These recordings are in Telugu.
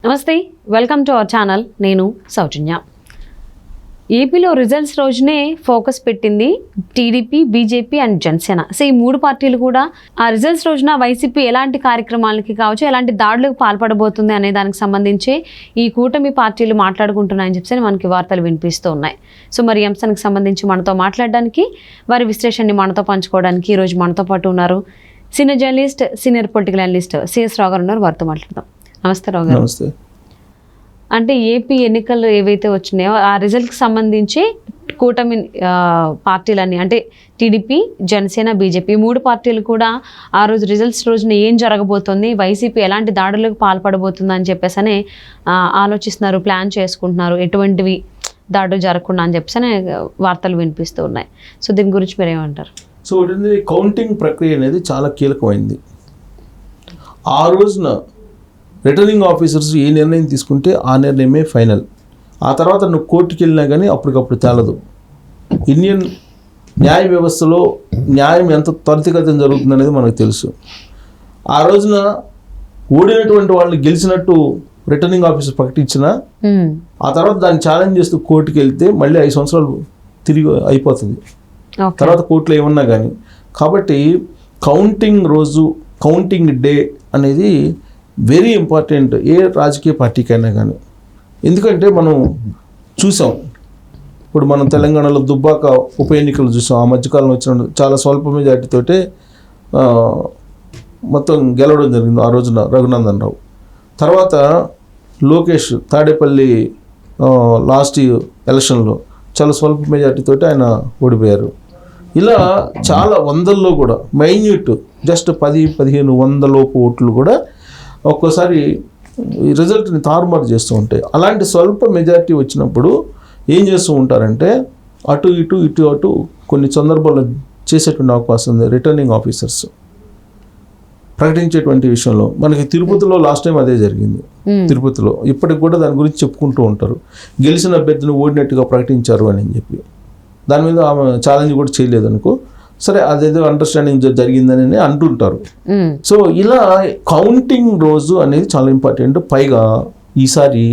నమస్తే, వెల్కమ్ టు అవర్ ఛానల్. నేను సౌజన్య. ఏపీలో రిజల్ట్స్ రోజునే ఫోకస్ పెట్టింది TDP, BJP and Janasena. So ఈ మూడు పార్టీలు కూడా ఆ రిజల్ట్స్ రోజున వైసీపీ ఎలాంటి కార్యక్రమాలకి కావచ్చు, ఎలాంటి దాడులకు పాల్పడబోతుంది అనే దానికి సంబంధించి ఈ కూటమి పార్టీలు మాట్లాడుకుంటున్నాయని చెప్పి మనకి వార్తలు వినిపిస్తూ ఉన్నాయి. సో మరి ఈ అంశానికి సంబంధించి మనతో మాట్లాడడానికి, వారి విశ్లేషణని మనతో పంచుకోవడానికి ఈరోజు మనతో పాటు ఉన్నారు senior journalist, senior political analyst CS Rao garu ఉన్నారు. వారితో మాట్లాడదాం. నమస్తే రావు గారు. నమస్తే. అంటే ఏపీ ఎన్నికలు ఏవైతే వచ్చినాయో ఆ రిజల్ట్కి సంబంధించి కూటమి పార్టీలన్నీ అంటే టీడీపీ, జనసేన, బీజేపీ మూడు పార్టీలు కూడా ఆ రోజు రిజల్ట్స్ రోజున ఏం జరగబోతుంది, వైసీపీ ఎలాంటి దాడులకు పాల్పడబోతుంది అని చెప్పేసి ఆలోచిస్తున్నారు, ప్లాన్ చేసుకుంటున్నారు, ఎటువంటివి దాడులు జరగకుండా అని చెప్పేసి వార్తలు వినిపిస్తూ ఉన్నాయి. సో దీని గురించి మీరు ఏమంటారు? సో కౌంటింగ్ ప్రక్రియ అనేది చాలా కీలకమైంది. ఆ రోజున రిటర్నింగ్ ఆఫీసర్స్ ఏ నిర్ణయం తీసుకుంటే ఆ నిర్ణయమే ఫైనల్. ఆ తర్వాత నువ్వు కోర్టుకి వెళ్ళినా కానీ అప్పటికప్పుడు తేలదు. ఇండియన్ న్యాయ వ్యవస్థలో న్యాయం ఎంత త్వరితగతిన జరుగుతుందనేది మనకు తెలుసు. ఆ రోజున ఓడినటువంటి వాళ్ళని గెలిచినట్టు రిటర్నింగ్ ఆఫీసర్ ప్రకటించినా ఆ తర్వాత దాన్ని ఛాలెంజ్ చేస్తూ కోర్టుకి వెళ్తే మళ్ళీ 5 సంవత్సరాలు తిరిగి అయిపోతుంది తర్వాత కోర్టులో ఏమన్నా కానీ. కాబట్టి కౌంటింగ్ రోజు, కౌంటింగ్ డే అనేది వెరీ ఇంపార్టెంట్ ఏ రాజకీయ పార్టీకైనా కానీ. ఎందుకంటే మనం చూసాం, ఇప్పుడు మనం తెలంగాణలో దుబ్బాక ఉప ఎన్నికలు చూసాం. ఆ మధ్యకాలంలో వచ్చిన చాలా స్వల్ప మెజార్టీతోటే మొత్తం గెలవడం జరిగింది ఆ రోజున రఘునందన్ రావు. తర్వాత లోకేష్ తాడేపల్లి లాస్ట్ ఎలక్షన్లో చాలా స్వల్ప మెజార్టీతోటి ఆయన ఓడిపోయారు. ఇలా చాలా వందల్లో కూడా మైన్యూట్ జస్ట్ 10-15 వందలోపు ఓట్లు కూడా ఒక్కోసారి ఈ రిజల్ట్ని తారుమారు చేస్తూ ఉంటాయి. అలాంటి స్వల్ప మెజారిటీ వచ్చినప్పుడు ఏం చేస్తూ ఉంటారంటే అటు ఇటు కొన్ని సందర్భాల్లో చేసేటువంటి అవకాశం ఉంది రిటర్నింగ్ ఆఫీసర్స్ ప్రకటించేటువంటి విషయంలో. మనకి తిరుపతిలో లాస్ట్ టైం అదే జరిగింది. తిరుపతిలో ఇప్పటికి కూడా దాని గురించి చెప్పుకుంటూ ఉంటారు, గెలిచిన అభ్యర్థిని ఓడినట్టుగా ప్రకటించారు అని చెప్పి. దాని మీద ఆమె ఛాలెంజ్ కూడా చేయలేదనుకో, సరే అదేదో అండర్స్టాండింగ్ జరిగిందని అంటుంటారు. సో ఇలా కౌంటింగ్ రోజు అనేది చాలా ఇంపార్టెంట్. పైగా ఈసారి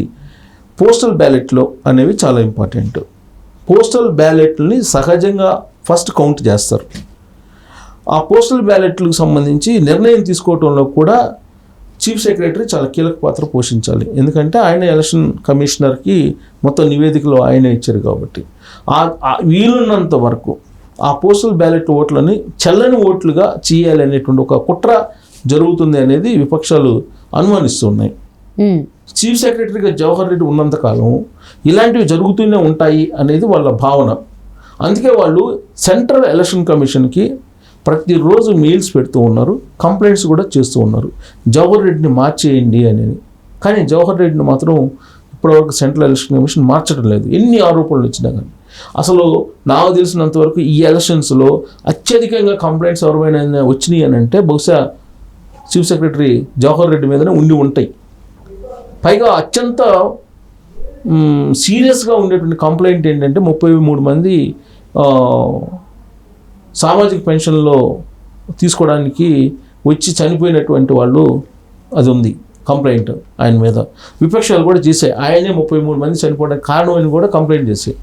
పోస్టల్ బ్యాలెట్లో అనేవి చాలా ఇంపార్టెంట్. పోస్టల్ బ్యాలెట్ని సహజంగా ఫస్ట్ కౌంట్ చేస్తారు. ఆ పోస్టల్ బ్యాలెట్లకు సంబంధించి నిర్ణయం తీసుకోవడంలో కూడా చీఫ్ సెక్రటరీ చాలా కీలక పాత్ర పోషించాలి. ఎందుకంటే ఆయన ఎలక్షన్ కమిషనర్కి మొత్తం నివేదికలు ఆయనే ఇచ్చారు కాబట్టి వీలున్నంత వరకు ఆ పోస్టల్ బ్యాలెట్ ఓట్లని చెల్లని ఓట్లుగా చేయాలి అనేటువంటి ఒక కుట్ర జరుగుతుంది అనేది విపక్షాలు అనుమానిస్తున్నాయి. చీఫ్ సెక్రటరీగా జవహర్ రెడ్డి ఉన్నంతకాలం ఇలాంటివి జరుగుతూనే ఉంటాయి అనేది వాళ్ళ భావన. అందుకే వాళ్ళు సెంట్రల్ ఎలక్షన్ కమిషన్కి ప్రతిరోజు మెయిల్స్ పెడుతూ ఉన్నారు, కంప్లైంట్స్ కూడా చేస్తూ ఉన్నారు జవహర్ రెడ్డిని మార్చేయండి అనేది. కానీ జవహర్ రెడ్డిని మాత్రం ఇప్పటివరకు సెంట్రల్ ఎలక్షన్ కమిషన్ మార్చడం లేదు, ఎన్ని ఆరోపణలు వచ్చినా కానీ. అసలు నాకు తెలిసినంతవరకు ఈ ఎలక్షన్స్లో అత్యధికంగా కంప్లైంట్స్ ఎవరైనా వచ్చినాయి అని అంటే బహుశా చీఫ్ సెక్రటరీ జవహర్ రెడ్డి మీదనే ఉండి ఉంటాయి. పైగా అత్యంత సీరియస్గా ఉండేటువంటి కంప్లైంట్ ఏంటంటే 33 మంది సామాజిక పెన్షన్లో తీసుకోవడానికి వచ్చి చనిపోయినటువంటి వాళ్ళు, అది ఉంది కంప్లైంట్ ఆయన మీద. విపక్షాలు కూడా చేశాయి, ఆయనే 33 మంది చనిపోవడానికి కారణం అని కూడా కంప్లైంట్ చేశాయి.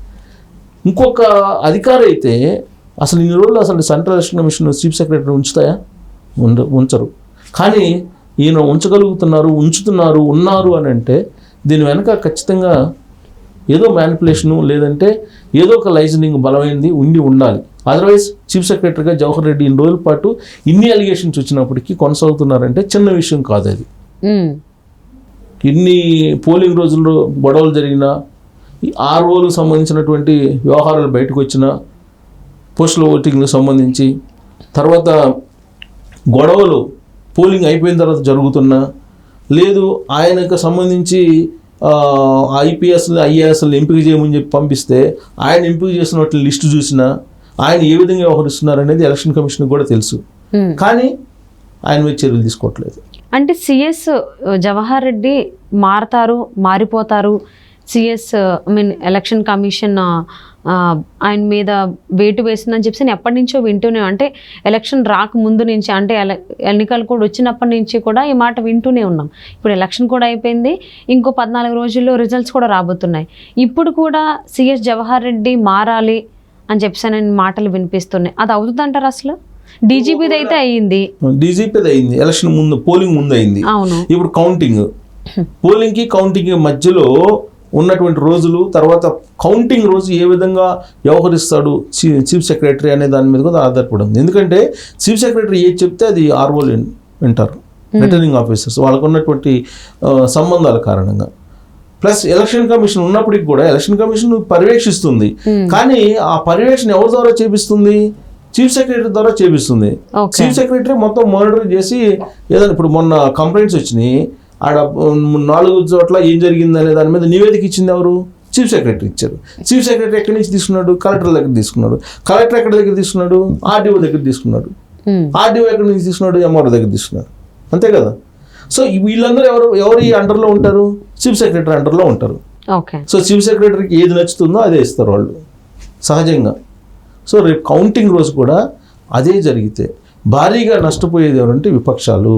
ఇంకొక అధికారి అయితే అసలు ఇన్ని రోజులు అసలు central election commission chief secretary ఉంచుతాయా? ఉంచరు. కానీ ఈయన ఉంచుతున్నారు ఉన్నారు అని అంటే దీని వెనక ఖచ్చితంగా ఏదో మ్యానిపులేషను లేదంటే ఏదో ఒక లైజనింగ్ బలమైంది ఉండాలి. అదర్వైజ్ చీఫ్ సెక్రటరీగా జవహర్ రెడ్డి ఇన్ని రోజుల పాటు ఇన్ని అలిగేషన్స్ వచ్చినప్పటికీ కొనసాగుతున్నారంటే చిన్న విషయం కాదు అది. ఇన్ని పోలింగ్ రోజుల్లో గొడవలు జరిగినా, ఆ రోజులకు సంబంధించినటువంటి వ్యవహారాలు బయటకు వచ్చిన పోస్టల్ ఓటింగ్లకు సంబంధించి, తర్వాత గొడవలు పోలింగ్ అయిపోయిన తర్వాత జరుగుతున్నా, లేదు ఆయనకు సంబంధించి ఐఏఎస్లు ఎంపిక చేయమని చెప్పి పంపిస్తే ఆయన ఎంపిక చేసినట్లు లిస్టు చూసినా ఆయన ఏ విధంగా వ్యవహరిస్తున్నారు అనేది ఎలక్షన్ కమిషన్ కూడా తెలుసు. కానీ ఆయన మీద చర్యలు తీసుకోవట్లేదు. అంటే సిఎస్ జవహర్ రెడ్డి మారిపోతారు, సిఎస్ ఎలక్షన్ కమిషన్ ఆయన మీద వేటు వేసిందని చెప్పి నేను ఎప్పటి నుంచో వింటూనే, అంటే ఎలక్షన్ రాకముందు నుంచి, అంటే ఎన్నికలు కూడా వచ్చినప్పటి నుంచి కూడా ఈ మాట వింటూనే ఉన్నాం. ఇప్పుడు ఎలక్షన్ కూడా అయిపోయింది, ఇంకో 14 రోజుల్లో రిజల్ట్స్ కూడా రాబోతున్నాయి. ఇప్పుడు కూడా సిఎస్ జవహర్ రెడ్డి మారాలి అని చెప్పి మాటలు వినిపిస్తున్నాయి. అది అవుతుందంటారు అసలు? డీజీపీది అయితే అయ్యింది, డీజీపీది అయింది, ఎలక్షన్ ముందు పోలింగ్ ముందు అయింది. అవును. ఇప్పుడు పోలింగ్ కి కౌంటింగ్ మధ్యలో ఉన్నటువంటి రోజులు, తర్వాత కౌంటింగ్ రోజు ఏ విధంగా వ్యవహరిస్తాడు చీఫ్ సెక్రటరీ అనే దాని మీద కూడా ఆధారపడి ఉంది. ఎందుకంటే చీఫ్ సెక్రటరీ ఏది చెప్తే అది ఆర్ఓలు వింటారు, రిటర్నింగ్ ఆఫీసర్స్, వాళ్ళకు ఉన్నటువంటి సంబంధాల కారణంగా. ప్లస్ ఎలక్షన్ కమిషన్ ఉన్నప్పటికి కూడా ఎలక్షన్ కమిషన్ పర్యవేక్షిస్తుంది, కానీ ఆ పర్యవేక్షణ ఎవరి ద్వారా చేపిస్తుంది? చీఫ్ సెక్రటరీ ద్వారా చేపిస్తుంది. చీఫ్ సెక్రటరీ మొత్తం మానిటర్ చేసి ఏదైనా, ఇప్పుడు మొన్న కంప్లైంట్స్ వచ్చినాయి, ఆడ 4 చోట్ల ఏం జరిగింది అనే దాని మీద నివేదిక ఇచ్చింది ఎవరు? చీఫ్ సెక్రటరీ ఇచ్చారు. చీఫ్ సెక్రటరీ ఎక్కడి నుంచి తీసుకున్నాడు? కలెక్టర్ దగ్గర తీసుకున్నాడు. కలెక్టర్ ఎక్కడి దగ్గర తీసుకున్నాడు? ఆర్డీఓ దగ్గర తీసుకున్నాడు. ఆర్డీఓ ఎక్కడి నుంచి తీసుకున్నాడు? ఎంఆర్ఓ దగ్గర తీసుకున్నాడు. అంతే కదా. సో వీళ్ళందరూ ఎవరు ఈ అండర్లో ఉంటారు? చీఫ్ సెక్రటరీ అండర్లో ఉంటారు. సో చీఫ్ సెక్రటరీకి ఏది నచ్చుతుందో అదే ఇస్తారు వాళ్ళు సహజంగా. సో రేపు కౌంటింగ్ రోజు కూడా అదే జరిగితే భారీగా నష్టపోయేది ఎవరంటే విపక్షాలు.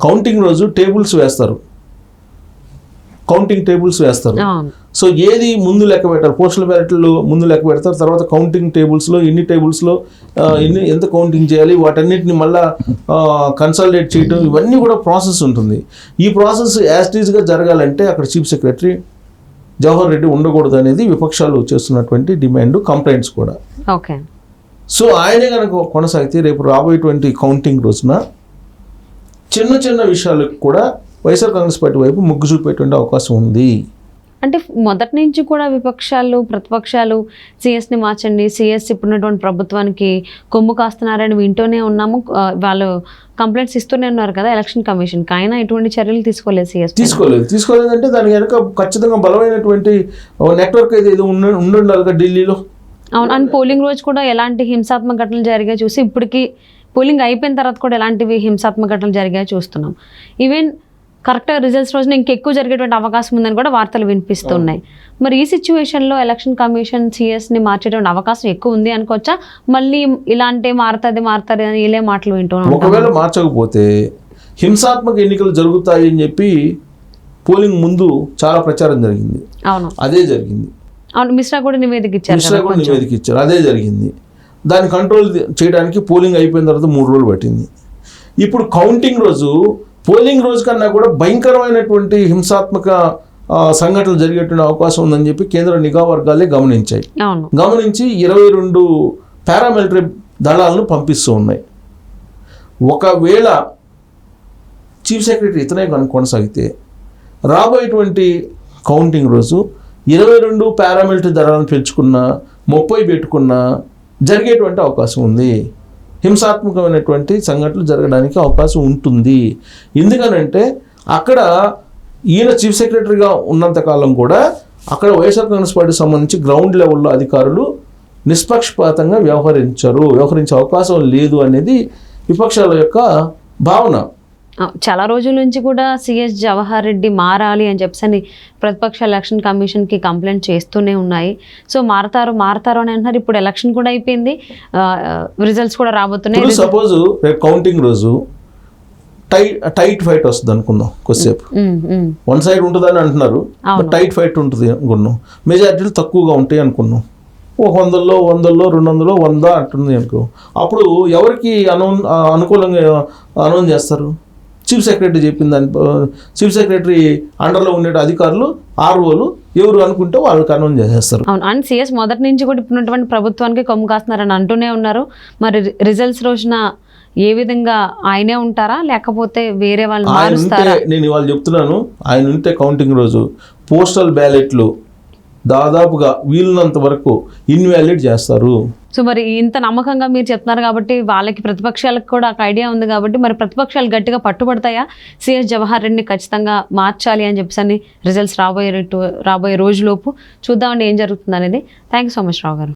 కౌంటింగ్ రోజు టేబుల్స్ వేస్తారు, కౌంటింగ్ టేబుల్స్ వేస్తారు. సో ఏది ముందు లెక్క పెట్టారు? పోస్టల్ బ్యాలెట్లు ముందు లెక్క పెడతారు, తర్వాత కౌంటింగ్ టేబుల్స్లో ఎన్ని టేబుల్స్లో ఎంత కౌంటింగ్ చేయాలి, వాటన్నిటిని మళ్ళీ కన్సల్టేట్ చేయడం, ఇవన్నీ కూడా ప్రాసెస్ ఉంటుంది. ఈ ప్రాసెస్ యాజ్ ఇట్ ఈజ్గా జరగాలంటే అక్కడ చీఫ్ సెక్రటరీ జవహర్ రెడ్డి ఉండకూడదు అనేది విపక్షాలు చేస్తున్నటువంటి డిమాండ్, కంప్లైంట్స్ కూడా. ఓకే. సో ఆయనే కనుక కొనసాగితే రేపు రాబోయేటువంటి కౌంటింగ్ రోజున చిన్న చిన్న విషయాలకు కూడా వైఎస్ఆర్ కాంగ్రెస్ పార్టీ వైపు మొగ్గు చూపేటువంటి అవకాశం ఉంది. అంటే మొదటి నుంచి కూడా విపక్షాలు, ప్రతిపక్షాలు సిఎస్ని మార్చండి, సిఎస్ ఇప్పుడున్నటువంటి ప్రభుత్వానికి కొమ్ము కాస్తున్నారని వింటూనే ఉన్నాము. వాళ్ళు కంప్లైంట్స్ ఇస్తూనే ఉన్నారు కదా ఎలక్షన్ కమిషన్కి, అయినా ఎటువంటి చర్యలు తీసుకోలేదు సిఎస్. తీసుకోలేదంటే దానికి వెనక ఖచ్చితంగా బలమైనటువంటి నెట్వర్క్ ఏదో ఉండాలిగా ఢిల్లీలో. అవును. అండ్ పోలింగ్ రోజు కూడా ఎలాంటి హింసాత్మక ఘటనలు జరిగాయో చూసి, ఇప్పటికీ పోలింగ్ అయిపోయిన తర్వాత కూడా ఎలాంటివి హింసాత్మక ఘటనలు జరిగాయో చూస్తున్నాం. ఈవెన్ కరెక్ట్గా రిజల్ట్స్ రోజున ఇంకెక్కువ జరిగేటువంటి అవకాశం ఉందని కూడా వార్తలు వినిపిస్తున్నాయి. మరి ఈ సిచ్యువేషన్లో ఎలక్షన్ కమిషన్ సిఎస్ని మార్చేటువంటి అవకాశం ఎక్కువ ఉంది అనుకోవచ్చా? మళ్ళీ ఇలాంటి మారుతుంది అని ఇలే మాటలు వింటున్నాం. ఒకవేళ మార్చకపోతే హింసాత్మక ఎన్నికలు జరుగుతాయి అని చెప్పి పోలింగ్ ముందు చాలా ప్రచారం జరిగింది. అవును, అదే జరిగింది. అవును, మిశ్రా కూడా నివేదిక ఇచ్చారు, అదే జరిగింది. దాన్ని కంట్రోల్ చేయడానికి పోలింగ్ అయిపోయిన తర్వాత 3 రోజులు పట్టింది. ఇప్పుడు కౌంటింగ్ రోజు పోలింగ్ రోజు కన్నా కూడా భయంకరమైనటువంటి హింసాత్మక సంఘటనలు జరిగేటువంటి అవకాశం ఉందని చెప్పి కేంద్ర నిఘా వర్గాలే గమనించాయి. గమనించి 22 పారామిలిటరీ దళాలను పంపిస్తూ ఉన్నాయి. ఒకవేళ చీఫ్ సెక్రటరీ ఇతనే కొనసాగితే రాబోయేటువంటి కౌంటింగ్ రోజు 22 పారామిలిటరీ దళాలను పెంచుకున్న 30 పెట్టుకున్న జరిగేటువంటి అవకాశం ఉంది. హింసాత్మకమైనటువంటి సంఘటనలు జరగడానికి అవకాశం ఉంటుంది. ఎందుకనంటే అక్కడ ఈయన చీఫ్ సెక్రటరీగా ఉన్నంతకాలం కూడా అక్కడ వైఎస్ఆర్ కాంగ్రెస్ పార్టీకి సంబంధించి గ్రౌండ్ లెవెల్లో అధికారులు నిష్పక్షపాతంగా వ్యవహరించే అవకాశం లేదు అనేది విపక్షాల యొక్క భావన. చాలా రోజుల నుంచి కూడా సిఎస్ జవహర్ రెడ్డి మారాలి అని చెప్పని ప్రతిపక్ష ఎలక్షన్ కమిషన్కి కంప్లైంట్ చేస్తూనే ఉన్నాయి. సో మారతారు అని అంటున్నారు. ఇప్పుడు ఎలక్షన్ కూడా అయిపోయింది, రిజల్ట్స్ కూడా రాబోతున్నాయి. సపోజ్ రేపు కౌంటింగ్ రోజు టైట్ ఫైట్ వస్తుంది అనుకుందాం, కొద్దిసేపు వన్ సైడ్ ఉంటుందని అంటున్నారు, టైట్ ఫైట్ ఉంటుంది అనుకున్నాం, మెజారిటీలు తక్కువగా ఉంటాయి అనుకున్నాం, 100లో 200లో 100 అంటుంది అనుకో, అప్పుడు ఎవరికి అనుకూలంగా అనౌన్స్ చేస్తారు? చీఫ్ సెక్రటరీ చెప్పిన దాని చీఫ్ సెక్రటరీ అండర్లో ఉండే అధికారులు ఆర్ఓలు ఎవరు అనుకుంటే వాళ్ళకి అనౌన్స్ చేసేస్తారు. అవును. అండ్ సిఎస్ మొదటి నుంచి కూడా ఇప్పుడున్నటువంటి ప్రభుత్వానికి కొమ్ము కాస్తున్నారని అంటూనే ఉన్నారు. మరి రిజల్ట్స్ రోజున ఏ విధంగా ఆయనే ఉంటారా లేకపోతే వేరే వాళ్ళు మారుస్తారా? నేను ఇవాళ చెప్తున్నాను, ఆయన ఉంటే కౌంటింగ్ రోజు పోస్టల్ బ్యాలెట్లు దాదాపుగా వీలున్నంత వరకు ఇన్వాలిడ్ చేస్తారు. సో మరి ఇంత నమ్మకంగా మీరు చెప్తున్నారు కాబట్టి వాళ్ళకి ప్రతిపక్షాలకు కూడా ఒక ఐడియా ఉంది కాబట్టి మరి ప్రతిపక్షాలు గట్టిగా పట్టుబడతాయా సిఎస్ జవహర్ రెడ్డిని ఖచ్చితంగా మార్చాలి అని చెప్పేసి రిజల్ట్స్ రాబోయే రోజులోపు చూద్దామండి ఏం జరుగుతుంది అనేది. థ్యాంక్ యూ సో మచ్ రావు గారు.